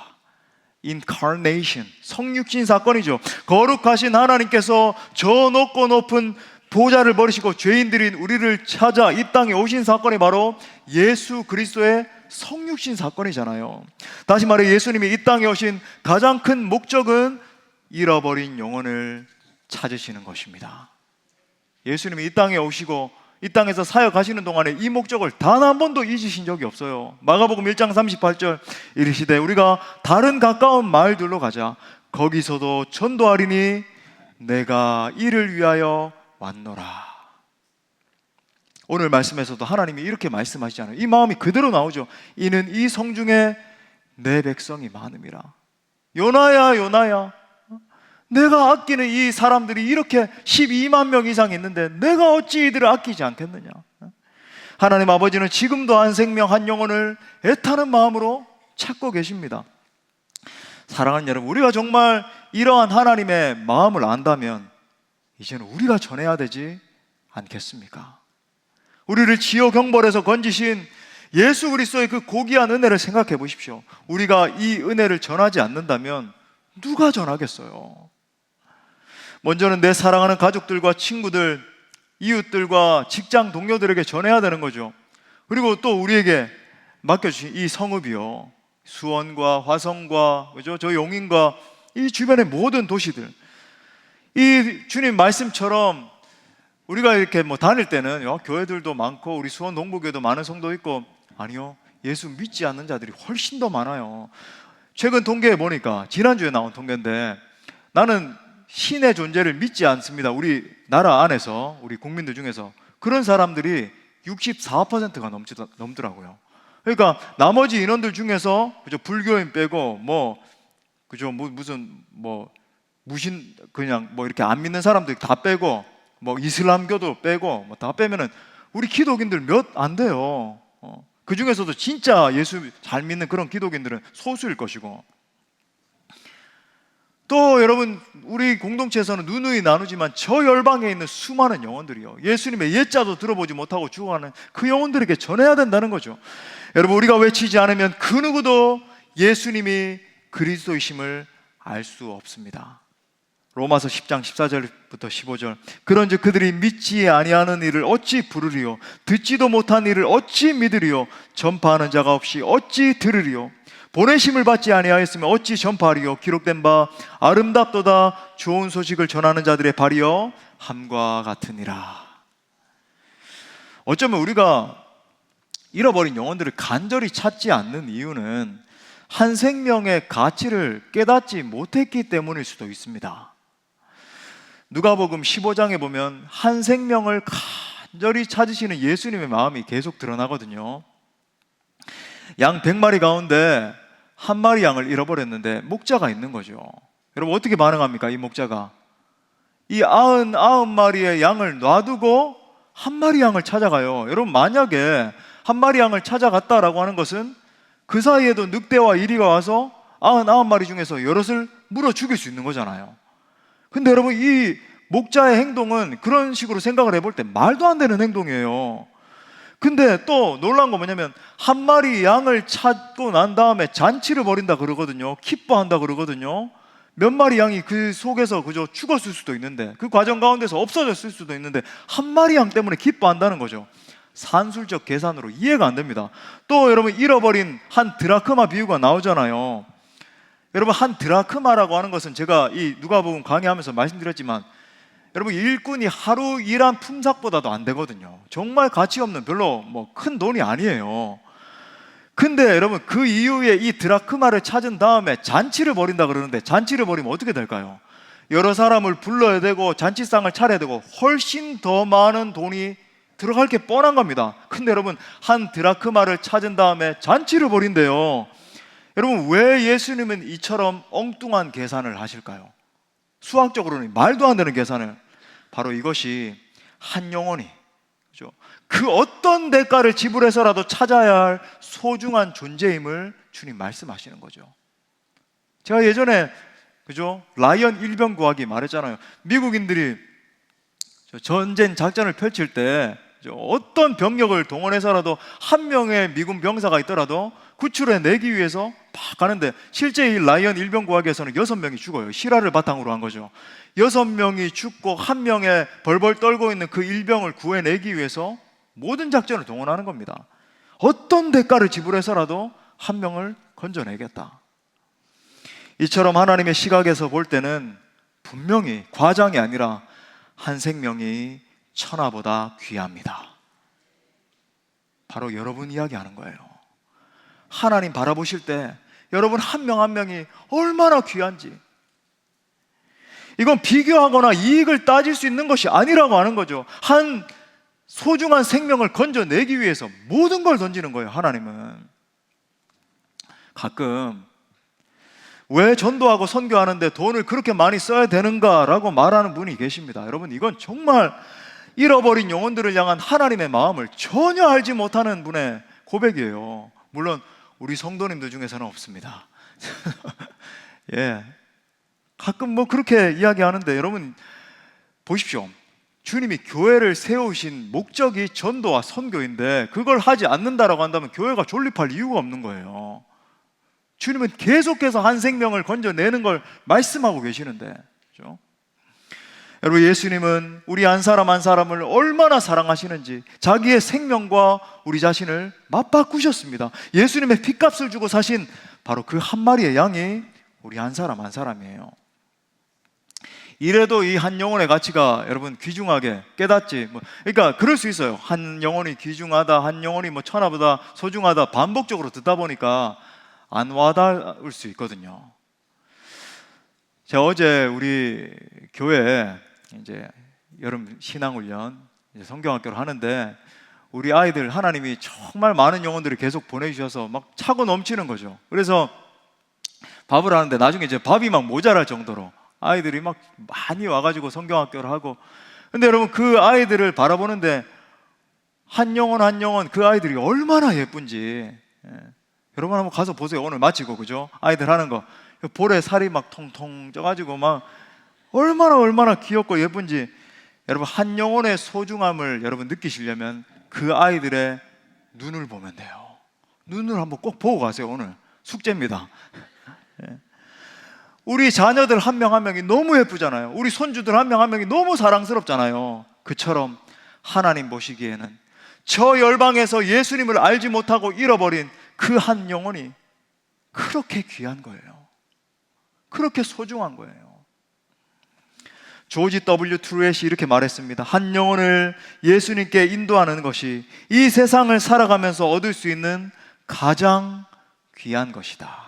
A: Incarnation, 성육신 사건이죠. 거룩하신 하나님께서 저 높고 높은 보좌를 버리시고 죄인들인 우리를 찾아 이 땅에 오신 사건이 바로 예수 그리스도의 성육신 사건이잖아요. 다시 말해 예수님이 이 땅에 오신 가장 큰 목적은 잃어버린 영혼을 찾으시는 것입니다. 예수님이 이 땅에 오시고 이 땅에서 사역하시는 동안에 이 목적을 단 한 번도 잊으신 적이 없어요. 마가복음 1장 38절 이르시되 우리가 다른 가까운 마을들로 가자. 거기서도 전도하리니 내가 이를 위하여 왔노라. 오늘 말씀에서도 하나님이 이렇게 말씀하시잖아요. 이 마음이 그대로 나오죠. 이는 이 성중에 내 백성이 많음이라. 요나야 요나야, 내가 아끼는 이 사람들이 이렇게 12만 명 이상 있는데 내가 어찌 이들을 아끼지 않겠느냐. 하나님 아버지는 지금도 한 생명 한 영혼을 애타는 마음으로 찾고 계십니다. 사랑하는 여러분, 우리가 정말 이러한 하나님의 마음을 안다면 이제는 우리가 전해야 되지 않겠습니까? 우리를 지옥 형벌에서 건지신 예수 그리스도의 그 고귀한 은혜를 생각해 보십시오. 우리가 이 은혜를 전하지 않는다면 누가 전하겠어요? 먼저는 내 사랑하는 가족들과 친구들, 이웃들과 직장 동료들에게 전해야 되는 거죠. 그리고 또 우리에게 맡겨주신 이 성읍이요, 수원과 화성과 그죠? 저 용인과 이 주변의 모든 도시들, 이 주님 말씀처럼 우리가 이렇게 뭐 다닐 때는 교회들도 많고 우리 수원 동부교회도 많은 성도 있고, 아니요, 예수 믿지 않는 자들이 훨씬 더 많아요. 최근 통계에 보니까, 지난주에 나온 통계인데, 나는 신의 존재를 믿지 않습니다. 우리 나라 안에서, 우리 국민들 중에서 그런 사람들이 64%가 넘더라고요. 그러니까 나머지 인원들 중에서 그죠, 불교인 빼고 그죠, 무신 그냥 이렇게 안 믿는 사람들 다 빼고 이슬람교도 빼고 다 빼면은 우리 기독인들 몇 안 돼요. 그 중에서도 진짜 예수 잘 믿는 그런 기독인들은 소수일 것이고, 또 여러분, 우리 공동체에서는 누누이 나누지만 저 열방에 있는 수많은 영혼들이요, 예수님의 옛자도 들어보지 못하고 죽어가는 그 영혼들에게 전해야 된다는 거죠. 여러분, 우리가 외치지 않으면 그 누구도 예수님이 그리스도이심을 알 수 없습니다. 로마서 10장 14절부터 15절, 그런즉 그들이 믿지 아니하는 일을 어찌 부르리요, 듣지도 못한 일을 어찌 믿으리요, 전파하는 자가 없이 어찌 들으리요, 보내심을 받지 아니하였으면 어찌 전파하리요, 기록된 바 아름답도다 좋은 소식을 전하는 자들의 발이여 함과 같으니라. 어쩌면 우리가 잃어버린 영혼들을 간절히 찾지 않는 이유는 한 생명의 가치를 깨닫지 못했기 때문일 수도 있습니다. 누가복음 15장에 보면 한 생명을 간절히 찾으시는 예수님의 마음이 계속 드러나거든요. 양 100마리 가운데 한 마리 양을 잃어버렸는데 목자가 있는 거죠. 여러분, 어떻게 반응합니까? 이 목자가 이 99마리의 양을 놔두고 한 마리 양을 찾아가요. 여러분, 만약에 한 마리 양을 찾아갔다라고 하는 것은 그 사이에도 늑대와 이리가 와서 99마리 중에서 여럿을 물어 죽일 수 있는 거잖아요. 근데 여러분, 이 목자의 행동은 그런 식으로 생각을 해볼 때 말도 안 되는 행동이에요. 근데 또 놀라운 건 뭐냐면, 한 마리 양을 찾고 난 다음에 잔치를 벌인다 그러거든요. 기뻐한다 그러거든요. 몇 마리 양이 그 속에서 그저 죽었을 수도 있는데, 그 과정 가운데서 없어졌을 수도 있는데 한 마리 양 때문에 기뻐한다는 거죠. 산술적 계산으로 이해가 안 됩니다. 또 여러분, 잃어버린 한 드라크마 비유가 나오잖아요. 여러분, 한 드라크마라고 하는 것은 제가 이 누가복음 강의하면서 말씀드렸지만, 여러분, 일꾼이 하루 일한 품삯보다도 안 되거든요. 정말 가치 없는, 별로 큰 돈이 아니에요. 근데 여러분, 그 이후에 이 드라크마를 찾은 다음에 잔치를 벌인다 그러는데, 잔치를 벌이면 어떻게 될까요? 여러 사람을 불러야 되고 잔치상을 차려야 되고 훨씬 더 많은 돈이 들어갈 게 뻔한 겁니다. 근데 여러분, 한 드라크마를 찾은 다음에 잔치를 벌인대요. 여러분, 왜 예수님은 이처럼 엉뚱한 계산을 하실까요? 수학적으로는 말도 안 되는 계산을. 바로 이것이 한 영혼이, 그죠? 그 어떤 대가를 지불해서라도 찾아야 할 소중한 존재임을 주님 말씀하시는 거죠. 제가 예전에, 그죠, 라이언 일병 구하기 말했잖아요. 미국인들이 전쟁 작전을 펼칠 때 어떤 병력을 동원해서라도 한 명의 미군 병사가 있더라도 구출해내기 위해서 막 가는데, 실제 이 라이언 일병 구하기에서는 6명이 죽어요. 실화를 바탕으로 한 거죠. 6명이 죽고 한 명의 벌벌 떨고 있는 그 일병을 구해내기 위해서 모든 작전을 동원하는 겁니다. 어떤 대가를 지불해서라도 한 명을 건져내겠다. 이처럼 하나님의 시각에서 볼 때는 분명히 과장이 아니라 한 생명이 천하보다 귀합니다. 바로 여러분 이야기하는 거예요. 하나님 바라보실 때 여러분 한 명 한 명이 얼마나 귀한지, 이건 비교하거나 이익을 따질 수 있는 것이 아니라고 하는 거죠. 한 소중한 생명을 건져내기 위해서 모든 걸 던지는 거예요. 하나님은 가끔 왜 전도하고 선교하는데 돈을 그렇게 많이 써야 되는가라고 말하는 분이 계십니다. 여러분, 이건 정말 잃어버린 영혼들을 향한 하나님의 마음을 전혀 알지 못하는 분의 고백이에요. 물론 우리 성도님들 중에서는 없습니다. 예, 가끔 그렇게 이야기하는데, 여러분 보십시오. 주님이 교회를 세우신 목적이 전도와 선교인데 그걸 하지 않는다라고 한다면 교회가 존립할 이유가 없는 거예요. 주님은 계속해서 한 생명을 건져내는 걸 말씀하고 계시는데, 그렇죠? 여러분, 예수님은 우리 한 사람 한 사람을 얼마나 사랑하시는지 자기의 생명과 우리 자신을 맞바꾸셨습니다. 예수님의 핏값을 주고 사신 바로 그 한 마리의 양이 우리 한 사람 한 사람이에요. 이래도 이 한 영혼의 가치가 여러분 귀중하게 깨닫지, 그러니까 그럴 수 있어요. 한 영혼이 귀중하다, 한 영혼이 천하보다 소중하다, 반복적으로 듣다 보니까 안 와닿을 수 있거든요. 제가 어제 우리 교회에 이제 여름 신앙훈련, 이제 성경학교를 하는데, 우리 아이들 하나님이 정말 많은 영혼들을 계속 보내주셔서 막 차고 넘치는 거죠. 그래서 밥을 하는데 나중에 이제 밥이 막 모자랄 정도로 아이들이 막 많이 와가지고 성경학교를 하고, 근데 여러분 그 아이들을 바라보는데 한 영혼 한 영혼 그 아이들이 얼마나 예쁜지, 여러분 한번 가서 보세요. 오늘 마치고, 그죠? 아이들 하는 거 볼에 살이 막 통통 쪄가지고 막 얼마나 귀엽고 예쁜지, 여러분 한 영혼의 소중함을 여러분 느끼시려면 그 아이들의 눈을 보면 돼요. 눈을 한번 꼭 보고 가세요. 오늘 숙제입니다. 우리 자녀들 한 명 한 명이 너무 예쁘잖아요. 우리 손주들 한 명 한 명이 너무 사랑스럽잖아요. 그처럼 하나님 보시기에는 저 열방에서 예수님을 알지 못하고 잃어버린 그 한 영혼이 그렇게 귀한 거예요. 그렇게 소중한 거예요. 조지 W. 트루엣이 이렇게 말했습니다. 한 영혼을 예수님께 인도하는 것이 이 세상을 살아가면서 얻을 수 있는 가장 귀한 것이다.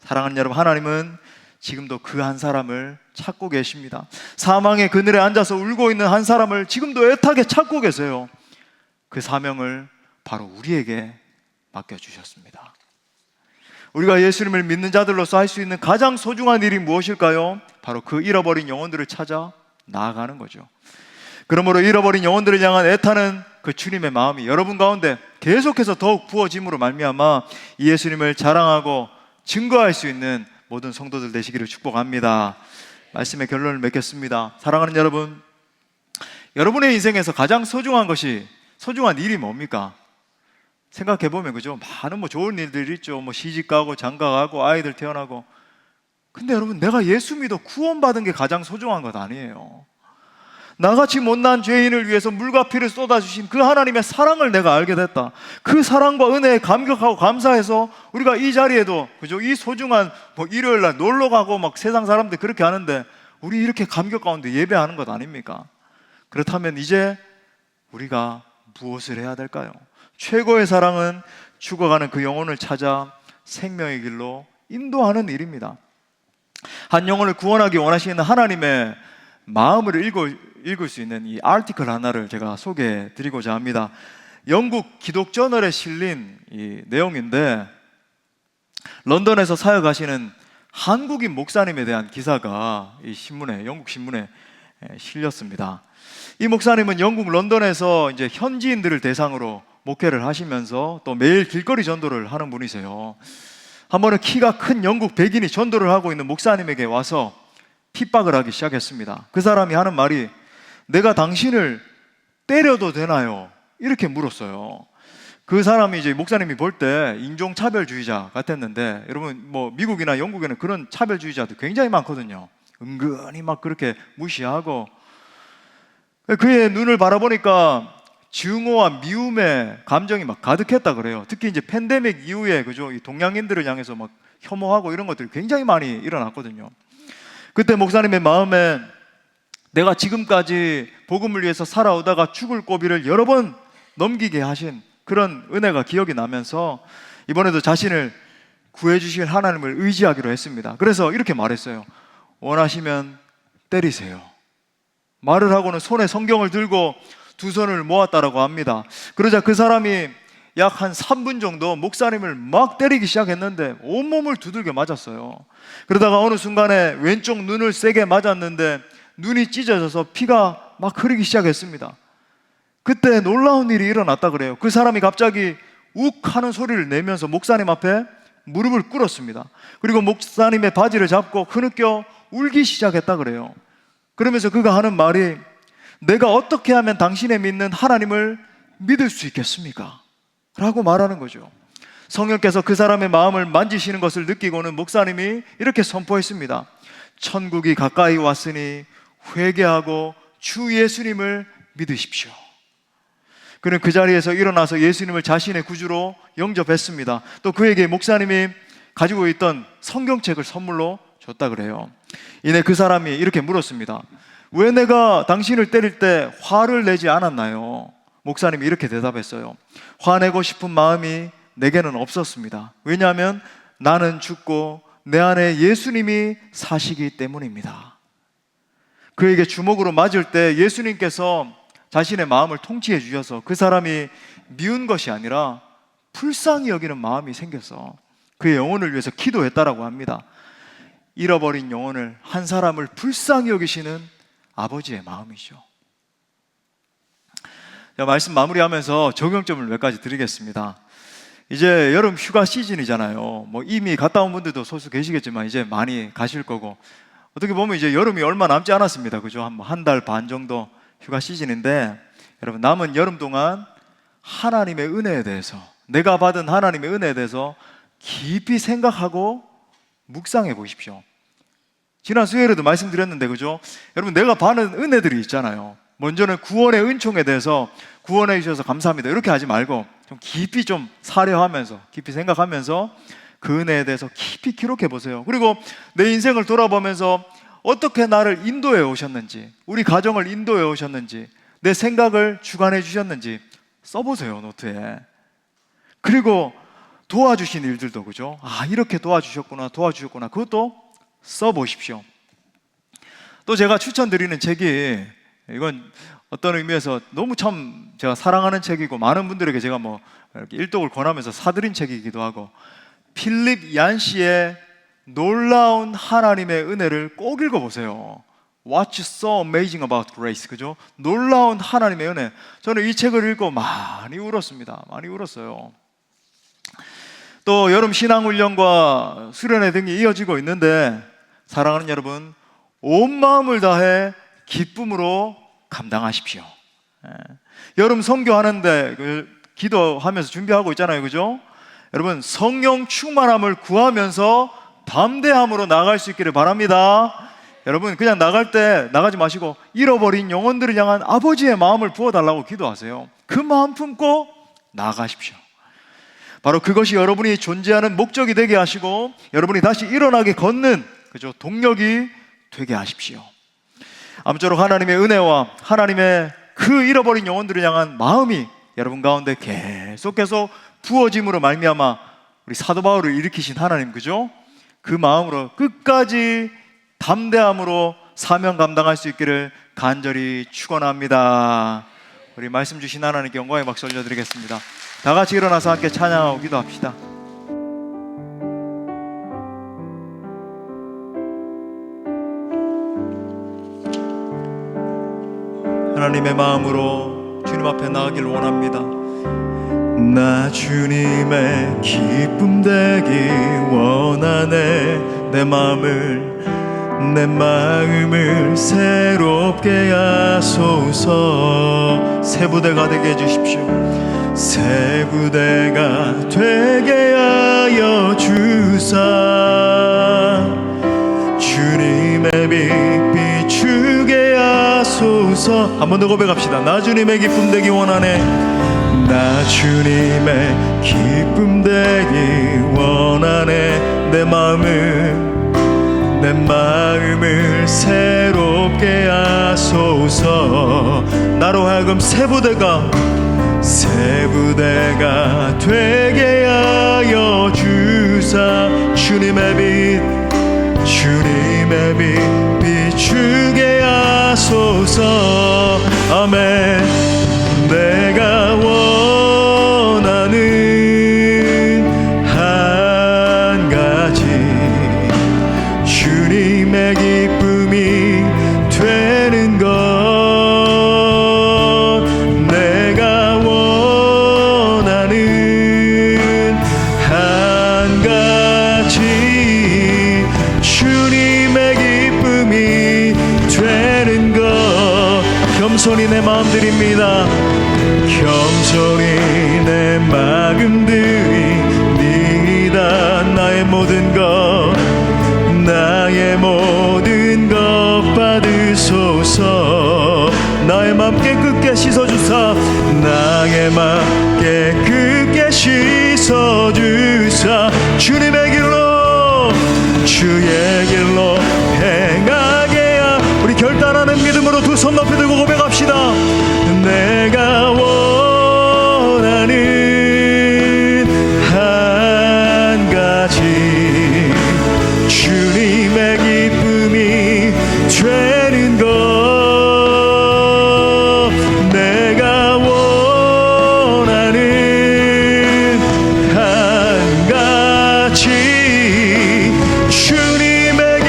A: 사랑하는 여러분, 하나님은 지금도 그 한 사람을 찾고 계십니다. 사망의 그늘에 앉아서 울고 있는 한 사람을 지금도 애타게 찾고 계세요. 그 사명을 바로 우리에게 맡겨주셨습니다. 우리가 예수님을 믿는 자들로서 할 수 있는 가장 소중한 일이 무엇일까요? 바로 그 잃어버린 영혼들을 찾아 나아가는 거죠. 그러므로 잃어버린 영혼들을 향한 애타는 그 주님의 마음이 여러분 가운데 계속해서 더욱 부어짐으로 말미암아 이 예수님을 자랑하고 증거할 수 있는 모든 성도들 되시기를 축복합니다. 말씀의 결론을 맺겠습니다. 사랑하는 여러분, 여러분의 인생에서 가장 소중한 일이 뭡니까? 생각해보면 그죠? 많은 좋은 일들이 있죠. 시집가고 장가가고 아이들 태어나고. 근데 여러분, 내가 예수 믿어 구원받은 게 가장 소중한 것 아니에요. 나같이 못난 죄인을 위해서 물과 피를 쏟아주신 그 하나님의 사랑을 내가 알게 됐다. 그 사랑과 은혜에 감격하고 감사해서 우리가 이 자리에도 그죠? 이 소중한 일요일 날 놀러 가고 막 세상 사람들 그렇게 하는데 우리 이렇게 감격 가운데 예배하는 것 아닙니까? 그렇다면 이제 우리가 무엇을 해야 될까요? 최고의 사랑은 죽어가는 그 영혼을 찾아 생명의 길로 인도하는 일입니다. 한 영혼을 구원하기 원하시는 하나님의 마음을 읽을 수 있는 이 아티클 하나를 제가 소개해 드리고자 합니다. 영국 기독저널에 실린 이 내용인데, 런던에서 사역하시는 한국인 목사님에 대한 기사가 이 신문에, 영국 신문에 실렸습니다. 이 목사님은 영국 런던에서 이제 현지인들을 대상으로 목회를 하시면서 또 매일 길거리 전도를 하는 분이세요. 한 번은 키가 큰 영국 백인이 전도를 하고 있는 목사님에게 와서 핍박을 하기 시작했습니다. 그 사람이 하는 말이, 내가 당신을 때려도 되나요? 이렇게 물었어요. 그 사람이 이제 목사님이 볼 때 인종차별주의자 같았는데, 여러분 미국이나 영국에는 그런 차별주의자들 굉장히 많거든요. 은근히 막 그렇게 무시하고. 그의 눈을 바라보니까 증오와 미움의 감정이 막 가득했다 그래요. 특히 이제 팬데믹 이후에 그죠? 이 동양인들을 향해서 막 혐오하고 이런 것들이 굉장히 많이 일어났거든요. 그때 목사님의 마음에 내가 지금까지 복음을 위해서 살아오다가 죽을 고비를 여러 번 넘기게 하신 그런 은혜가 기억이 나면서 이번에도 자신을 구해주실 하나님을 의지하기로 했습니다. 그래서 이렇게 말했어요. 원하시면 때리세요. 말을 하고는 손에 성경을 들고 두 손을 모았다라고 합니다. 그러자 그 사람이 약 한 3분 정도 목사님을 막 때리기 시작했는데 온몸을 두들겨 맞았어요. 그러다가 어느 순간에 왼쪽 눈을 세게 맞았는데 눈이 찢어져서 피가 막 흐르기 시작했습니다. 그때 놀라운 일이 일어났다 그래요. 그 사람이 갑자기 욱 하는 소리를 내면서 목사님 앞에 무릎을 꿇었습니다. 그리고 목사님의 바지를 잡고 흐느껴 울기 시작했다 그래요. 그러면서 그가 하는 말이, 내가 어떻게 하면 당신의 믿는 하나님을 믿을 수 있겠습니까? 라고 말하는 거죠. 성령께서 그 사람의 마음을 만지시는 것을 느끼고는 목사님이 이렇게 선포했습니다. 천국이 가까이 왔으니 회개하고 주 예수님을 믿으십시오. 그는 그 자리에서 일어나서 예수님을 자신의 구주로 영접했습니다. 또 그에게 목사님이 가지고 있던 성경책을 선물로 줬다 그래요. 이내 그 사람이 이렇게 물었습니다. 왜 내가 당신을 때릴 때 화를 내지 않았나요? 목사님이 이렇게 대답했어요. 화내고 싶은 마음이 내게는 없었습니다. 왜냐하면 나는 죽고 내 안에 예수님이 사시기 때문입니다. 그에게 주먹으로 맞을 때 예수님께서 자신의 마음을 통치해 주셔서 그 사람이 미운 것이 아니라 불쌍히 여기는 마음이 생겨서 그의 영혼을 위해서 기도했다라고 합니다. 잃어버린 영혼을, 한 사람을 불쌍히 여기시는 아버지의 마음이죠. 말씀 마무리하면서 적용점을 몇 가지 드리겠습니다. 이제 여름 휴가 시즌이잖아요. 뭐 이미 갔다 온 분들도 소수 계시겠지만 이제 많이 가실 거고, 어떻게 보면 이제 여름이 얼마 남지 않았습니다. 그죠? 한 달 반 정도 휴가 시즌인데, 여러분 남은 여름 동안 하나님의 은혜에 대해서, 내가 받은 하나님의 은혜에 대해서 깊이 생각하고 묵상해 보십시오. 지난 수요일에도 말씀드렸는데, 그죠? 여러분 내가 받은 은혜들이 있잖아요. 먼저는 구원의 은총에 대해서 구원해 주셔서 감사합니다 이렇게 하지 말고 좀 깊이 좀 사려하면서, 깊이 생각하면서 그 은혜에 대해서 깊이 기록해 보세요. 그리고 내 인생을 돌아보면서 어떻게 나를 인도해 오셨는지, 우리 가정을 인도해 오셨는지, 내 생각을 주관해 주셨는지 써보세요, 노트에. 그리고 도와주신 일들도, 그죠? 아, 이렇게 도와주셨구나, 그것도 써보십시오. 또 제가 추천드리는 책이, 이건 어떤 의미에서 너무 참 제가 사랑하는 책이고 많은 분들에게 제가 뭐 이렇게 일독을 권하면서 사드린 책이기도 하고, 필립 얀시의 놀라운 하나님의 은혜를 꼭 읽어보세요. What's so amazing about grace, 그죠? 놀라운 하나님의 은혜. 저는 이 책을 읽고 많이 울었습니다. 많이 울었어요. 또 여름 신앙훈련과 수련회 등이 이어지고 있는데, 사랑하는 여러분, 온 마음을 다해 기쁨으로 감당하십시오. 여름 선교하는데 기도하면서 준비하고 있잖아요, 그죠? 여러분 성령 충만함을 구하면서 담대함으로 나갈 수 있기를 바랍니다. 여러분 그냥 나갈 때 나가지 마시고 잃어버린 영혼들을 향한 아버지의 마음을 부어달라고 기도하세요. 그 마음 품고 나가십시오. 바로 그것이 여러분이 존재하는 목적이 되게 하시고, 여러분이 다시 일어나게 걷는, 그죠, 동력이 되게 하십시오. 아무쪼록 하나님의 은혜와 하나님의 그 잃어버린 영혼들을 향한 마음이 여러분 가운데 계속 부어짐으로 말미암아 우리 사도 바울을 일으키신 하나님, 그죠? 그 마음으로 끝까지 담대함으로 사명 감당할 수 있기를 간절히 축원합니다. 우리 말씀 주신 하나님께 영광의 박수 올려드리겠습니다. 다 같이 일어나서 함께 찬양하고 기도합시다. 하나님의 마음으로 주님 앞에 나가길 원합니다. 나 주님의 기쁨 되기 원하네. 내 마음을 새롭게 하소서. 새 부대가 되게 해주십시오. 새 부대가 되게 하여 주사. 주님의 빛 비추게 하소서. 한 번 더 고백합시다. 나 주님의 기쁨 되기 원하네. 나 주님의 기쁨 되기 원하네. 내 마음을 새롭게 하소서. 나로 하여금 새 부대가 되게 하여 주사. 주님의 빛 비추게 하소서. 아멘. 내가 원하는 한 가지, 주님의 기쁨이 되는 것. 내가 원하는 한 가지, 주님의 기쁨이 되는 것. 겸손히 내 마음 드립니다. 겸손히 내 마음 드립니다. 나의 모든 것 받으소서. 나의 맘 깨끗게 씻어주사. 나의 맘 깨끗게 씻어주사. 주님의 길로, 주의 길로 행하게 하. 우리 결단하는 믿음으로 두 손 높이 들고 고백합시다. 내가 원하는 한 가지, 주님의 기쁨이 되는 것. 내가 원하는 한 가지, 주님의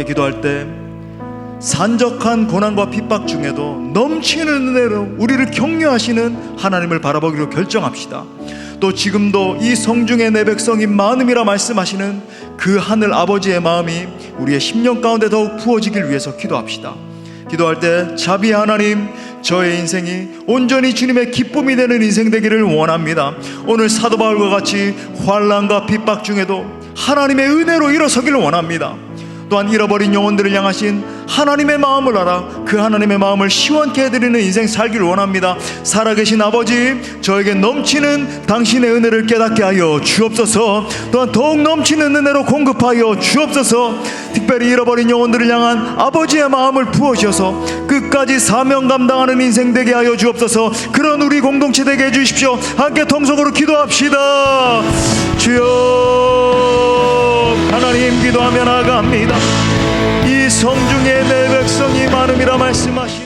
B: 기도할 때 산적한 고난과 핍박 중에도 넘치는 은혜로 우리를 격려하시는 하나님을 바라보기로 결정합시다. 또 지금도 이 성중에 내 백성이 많음이라 말씀하시는 그 하늘 아버지의 마음이 우리의 심령 가운데 더욱 부어지길 위해서 기도합시다. 기도할 때 자비 하나님, 저의 인생이 온전히 주님의 기쁨이 되는 인생 되기를 원합니다. 오늘 사도 바울과 같이 환난과 핍박 중에도 하나님의 은혜로 일어서기를 원합니다. 또한 잃어버린 영혼들을 향하신 하나님의 마음을 알아 그 하나님의 마음을 시원케 해드리는 인생 살기를 원합니다. 살아계신 아버지, 저에게 넘치는 당신의 은혜를 깨닫게 하여 주옵소서. 또한 더욱 넘치는 은혜로 공급하여 주옵소서. 특별히 잃어버린 영혼들을 향한 아버지의 마음을 부어주셔서 끝까지 사명 감당하는 인생 되게 하여 주옵소서. 그런 우리 공동체 되게 해주십시오. 함께 통성으로 기도합시다. 주여, 하나님 기도하며 나아갑니다. 이 성중에 내 백성이 많음이라 말씀하시